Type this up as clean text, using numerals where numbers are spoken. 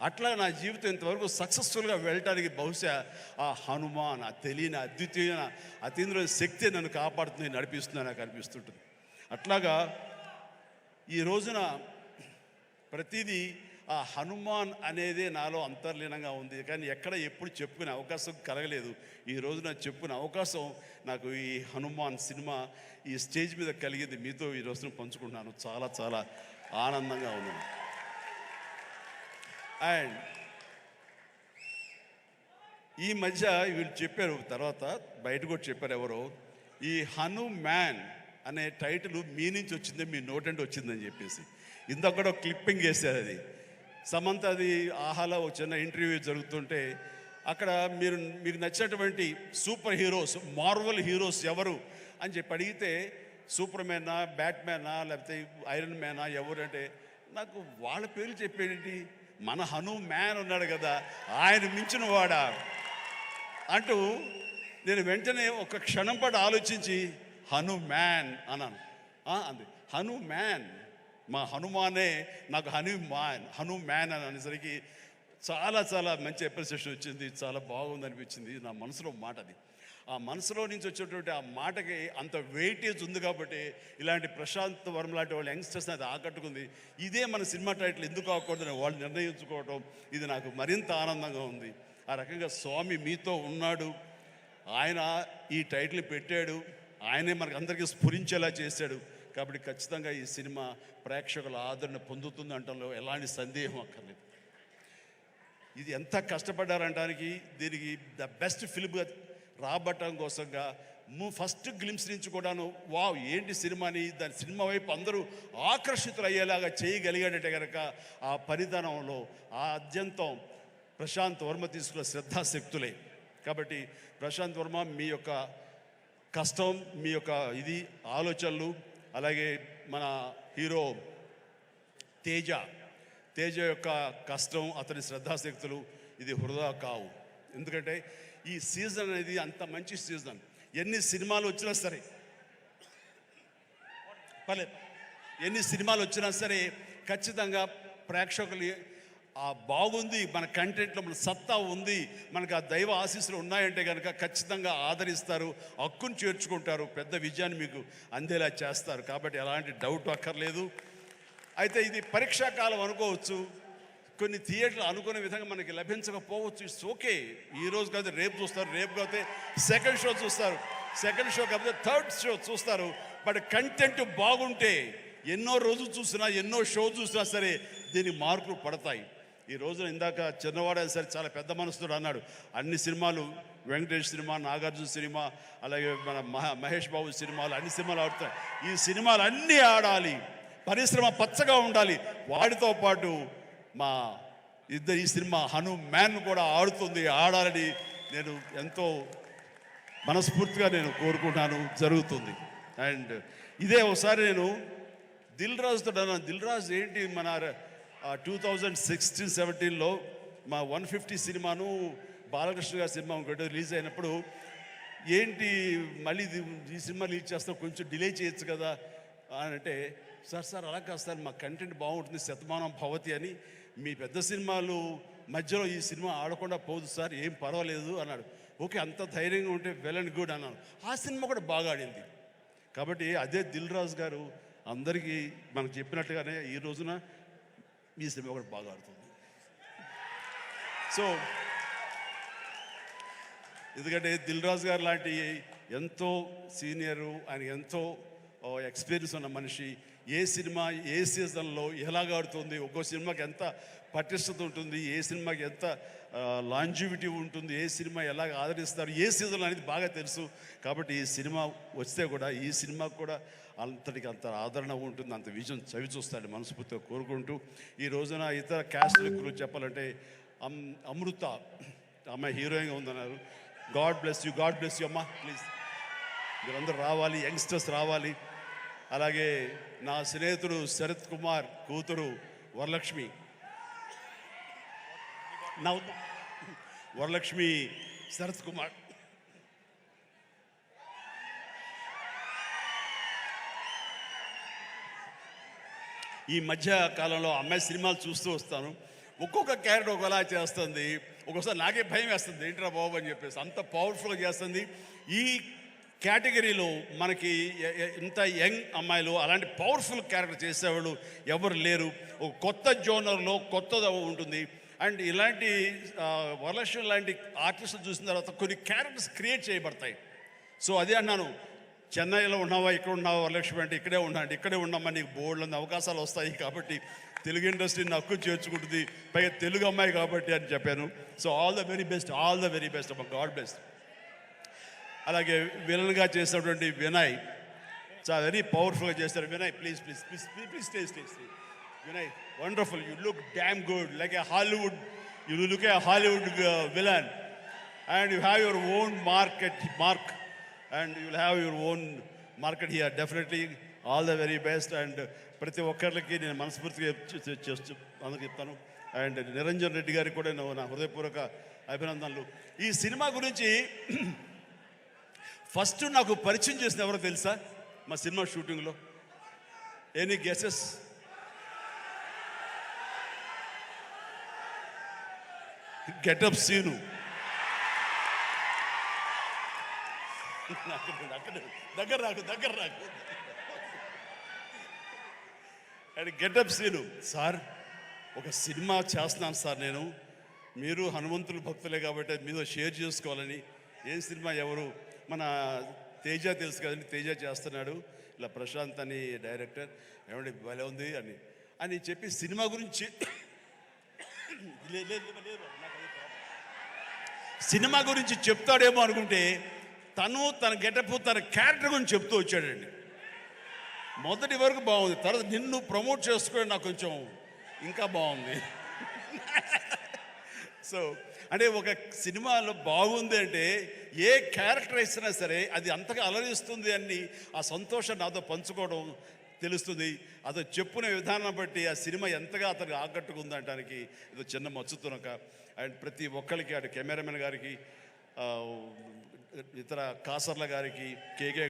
అట్లా నా జీవితం ఇంతవరకు సక్సెస్ఫుల్గా వెళ్ళటానికి బహుశా ఆ హనుమాన్, ఆ తెలియని అద్వితీయమైన అతీంద్రియ శక్తి నన్ను కాపాడుతుంది, నడిపిస్తుంది నాకు అనిపిస్తుంటుంది. అట్లాగా ఈ రోజున ప్రతిదీ ఆ హనుమాన్ అనేదే నాలో అంతర్లీనంగా ఉంది. కానీ ఎక్కడ ఎప్పుడు చెప్పుకునే అవకాశం కలగలేదు. ఈ రోజున చెప్పుకునే అవకాశం నాకు ఈ హనుమాన్ సినిమా ఈ స్టేజ్ మీద కలిగింది. మీతో ఈ రోజున పంచుకుంటున్నాను. చాలా చాలా ఆనందంగా ఉంది. అండ్ ఈ మధ్య వీళ్ళు చెప్పారు, తర్వాత బయట కూడా చెప్పారు ఎవరో, ఈ హనుమాన్ అనే టైటిల్ మీ నుంచి వచ్చిందే, మీ నోటంటే వచ్చిందని చెప్పేసి ఇందాక కూడా క్లిప్పింగ్ వేశారు. అది సమంత, అది ఆహాలో ఒక చిన్న ఇంటర్వ్యూ జరుగుతుంటే అక్కడ మీకు నచ్చినటువంటి సూపర్ హీరోస్, మార్వల్ హీరోస్ ఎవరు అని చెప్పి అడిగితే సూపర్ మ్యానా, బ్యాట్మ్యానా, లేకపోతే ఐరన్ మ్యానా ఎవరు అంటే నాకు వాళ్ళ పేర్లు చెప్పేటి, మన హనుమాన్ ఉన్నాడు కదా, ఆయన మించిన వాడా అంటూ నేను వెంటనే ఒక క్షణం పాటు ఆలోచించి హనుమాన్ అన్నాను. అంది హనుమాన్, మా హనుమానే నాకు హనుమాన్ అని అనేసరికి చాలా చాలా మంచి అప్రిసియేషన్ వచ్చింది. చాలా బాగుంది అనిపించింది. నా మనసులో మాట అది. ఆ మనసులో నుంచి వచ్చేటువంటి ఆ మాటకి అంత వెయిటేజ్ ఉంది కాబట్టి ఇలాంటి ప్రశాంత్ వర్మ లాంటి వాళ్ళు యంగ్స్టర్స్ని అది ఆకట్టుకుంది. ఇదే మన సినిమా టైటిల్ ఎందుకు అవ్వకూడదని వాళ్ళు నిర్ణయించుకోవటం ఇది నాకు మరింత ఆనందంగా ఉంది. ఆ రకంగా స్వామి మీతో ఉన్నాడు, ఆయన ఈ టైటిల్ పెట్టాడు, ఆయనే మనకు అందరికీ స్ఫురించేలా చేశాడు. కాబట్టి ఖచ్చితంగా ఈ సినిమా ప్రేక్షకుల ఆదరణ పొందుతుంది అంటంలో ఎలాంటి సందేహం అక్కర్లేదు. ఇది ఎంత కష్టపడ్డారంటానికి, దీనికి ద బెస్ట్ ఫిల్మ్గా రాబట్టడం కోసంగా ఫస్ట్ గ్లిమ్స్ నుంచి కూడాను వావ్ ఏంటి సినిమాని, దాని సినిమా వైపు అందరూ ఆకర్షితులు అయ్యేలాగా చేయగలిగాడంటే కనుక ఆ పరిధానంలో ఆ అత్యంతం ప్రశాంత్ వర్మ తీసుకున్న శ్రద్ధాశక్తులే. కాబట్టి ప్రశాంత్ వర్మ మీ యొక్క కష్టం, మీ యొక్క ఇది ఆలోచనలు, అలాగే మన హీరో తేజ యొక్క కష్టం, అతని శ్రద్ధాశక్తులు ఇది వృధా కావు. ఎందుకంటే ఈ సీజన్ అనేది అంత మంచి సీజన్. ఎన్ని సినిమాలు వచ్చినా సరే ఎన్ని సినిమాలు వచ్చినా సరే ఖచ్చితంగా ప్రేక్షకులు బాగుంది, మన కంటెంట్లో మన సత్తా ఉంది, మనకు ఆ దైవ ఆశీస్సులు ఉన్నాయంటే కనుక ఖచ్చితంగా ఆదరిస్తారు, హక్కును చేర్చుకుంటారు, పెద్ద విజయాన్ని మీకు అందేలా చేస్తారు. కాబట్టి ఎలాంటి డౌట్ అక్కర్లేదు. అయితే ఇది పరీక్షాకాలం అనుకోవచ్చు, కొన్ని థియేటర్లు అనుకునే విధంగా మనకి లభించకపోవచ్చు. It's okay. ఈరోజు కాదు రేపు చూస్తారు, రేపు కాకపోతే సెకండ్ షో చూస్తారు, సెకండ్ షో కాకపోతే థర్డ్ షో చూస్తారు. బట్ కంటెంట్ బాగుంటే ఎన్నో రోజులు చూసినా, ఎన్నో షో చూసినా సరే దీని మార్కులు పడతాయి. ఈ రోజున ఇందాక చిన్నవాడే సరే చాలా పెద్ద మనసుతో అన్నాడు, అన్ని సినిమాలు, వెంకటేష్ సినిమా, నాగార్జున సినిమా, అలాగే మన మహేష్ బాబు సినిమాలు, అన్ని సినిమాలు ఆడుతాయి. ఈ సినిమాలు అన్నీ ఆడాలి, పరిశ్రమ పచ్చగా ఉండాలి. వాటితో పాటు మా ఈ సినిమా హనుమాన్ కూడా ఆడాలని నేను ఎంతో మనస్ఫూర్తిగా నేను కోరుకుంటున్నాను, జరుగుతుంది. అండ్ ఇదే ఒకసారి నేను దిల్ రాజుతో అన్నాను, దిల్ రాజు ఏంటి మన 2016-17లో మా 150 సినిమాను బాలకృష్ణ గారి సినిమా ఇంకోటి రిలీజ్ అయినప్పుడు ఏంటి మళ్ళీ ఈ సినిమా రిలీజ్ చేస్తాం, కొంచెం డిలే చేయొచ్చు కదా అని అంటే, సార్ అలా కాదు సార్, మా కంటెంట్ బాగుంటుంది, శతమానం భవతి అని, మీ పెద్ద సినిమాలు మధ్యలో ఈ సినిమా ఆడకుండా పోదు సార్, ఏం పర్వాలేదు అన్నాడు. ఓకే, అంత ధైర్యంగా ఉంటే వెల్ అండ్ గుడ్ అన్నాను. ఆ సినిమా కూడా బాగా ఆడింది. కాబట్టి అదే దిల్ రాజు గారు అందరికీ మనకు చెప్పినట్టుగానే ఈ రోజున ఈ సినిమా కూడా బాగా ఆడుతుంది. సో ఎందుకంటే దిల్ రాజు గారు లాంటి ఎంతో సీనియరు, ఆయన ఎంతో ఎక్స్పీరియన్స్ ఉన్న మనిషి, ఏ సినిమా ఏ సీజన్లో ఎలాగ ఆడుతుంది, ఒక్కో సినిమాకి ఎంత పటిష్టత ఉంటుంది, ఏ సినిమాకి ఎంత లాంజివిటీ ఉంటుంది, ఏ సినిమా ఎలాగ ఆదరిస్తారు, ఏ సీజన్ అనేది బాగా తెలుసు. కాబట్టి ఈ సినిమా వస్తే కూడా ఈ సినిమాకు కూడా అంతటికి అంత ఆదరణ ఉంటుంది, అంత విజయం చవి చూస్తాడని మనస్ఫూర్తిగా కోరుకుంటూ, ఈ రోజున ఇతర క్యాస్ట్ గురించి చెప్పాలంటే అమృత అమ్మాయి హీరోయిన్గా ఉందన్నారు. గాడ్ బ్లెస్ యూ అమ్మా, ప్లీజ్ మీరందరూ రావాలి, యంగ్స్టర్స్ రావాలి. అలాగే నా స్నేహితుడు శరత్ కుమార్ కూతురు వరలక్ష్మి శరత్ కుమార్ ఈ మధ్య కాలంలో అమ్మాయి సినిమాలు చూస్తూ వస్తాను. ఒక్కొక్క క్యారెక్టర్ ఒకలా చేస్తుంది. ఒక్కోసారి నాకే భయం వేస్తుంది, ఏంట్రా బాబు అని చెప్పేసి, అంత పవర్ఫుల్గా చేస్తుంది. ఈ కేటగిరీలో మనకి ఇంత యంగ్ అమ్మాయిలు అలాంటి పవర్ఫుల్ క్యారెక్టర్ చేసేవాళ్ళు ఎవరు లేరు. ఒక కొత్త జోనర్లో కొత్తగా ఉంటుంది. అండ్ ఇలాంటి వరలక్ష్మి లాంటి ఆర్టిస్టులు చూసిన తర్వాత కొన్ని క్యారెక్టర్స్ క్రియేట్ చేయబడతాయి. సో అదే అన్నాను, చెన్నైలో ఉన్నావా, ఇక్కడ ఉన్నావా వరలక్ష్మి అంటే ఇక్కడే ఉన్నాండి, ఇక్కడే ఉన్నామా, నీకు బోల్డ్ అవకాశాలు వస్తాయి కాబట్టి తెలుగు ఇండస్ట్రీని హక్కు చేర్చుకుంటుంది, పైగా తెలుగు అమ్మాయి కాబట్టి అని చెప్పాను. So all the very best, all the very best అమ్మ, గాడ్ బ్లెస్. అలాగే విలన్గా చేసినటువంటి వినయ్ చాలా వెరీ పవర్ఫుల్గా చేస్తారు. Vinay please please please please stay stay stay. Vinay wonderful, you look damn good, like A Hollywood, you look A Hollywood villain and you have your own mark and you will have your own market here. Definitely all the very best. And ప్రతి ఒక్కరికి నేను మనస్ఫూర్తిగా అందుకు చెప్తాను. And Niranjan Reddy గారికి కూడా నా హృదయపూర్వక అభినందనలు. ఈ సినిమా గురించి ఫస్ట్ నాకు పరిచయం చేసిన ఎవరో తెలుసా? మా సినిమా షూటింగ్లో ఎనీ గెసెస్? Getup scene. దగ్గర రాకు. And getup scene. సార్ ఒక సినిమా చేస్తున్నాను సార్ నేను, మీరు హనుమంతుల భక్తులే కాబట్టి మీతో షేర్ చేసుకోవాలని. ఏం సినిమా, ఎవరు? మన తేజ తెలుసు కదండి, తేజ చేస్తున్నాడు, ఇలా ప్రశాంత్ అని డైరెక్టర్, ఏమండి భలే ఉంది అని చెప్పి సినిమా గురించి సినిమా గురించి చెప్తాడేమో అనుకుంటే తన గెటప్ తన క్యారెక్టర్ గురించి చెప్తూ వచ్చాడండి. మొదటి వరకు బాగుంది, తర్వాత నిన్ను ప్రమోట్ చేసుకోవడం నాకు కొంచెం ఇంకా బాగుంది. సో అంటే ఒక సినిమాలో బాగుంది అంటే ఏ క్యారెక్టర్ ఇచ్చినా సరే అది అంతగా అలరిస్తుంది అని ఆ సంతోషాన్ని నాతో పంచుకోవడం తెలుస్తుంది. అదో చెప్పునే విధానం బట్టి ఆ సినిమా ఎంతగా అతనికి ఆకట్టుకుంది అనడానికి ఇది చిన్న మచ్చుతునక. అండ్ ప్రతి ఒక్కరికి, అటు కెమెరామెన్ గారికి, ఇతర కాసర్ల గారికి, కేకే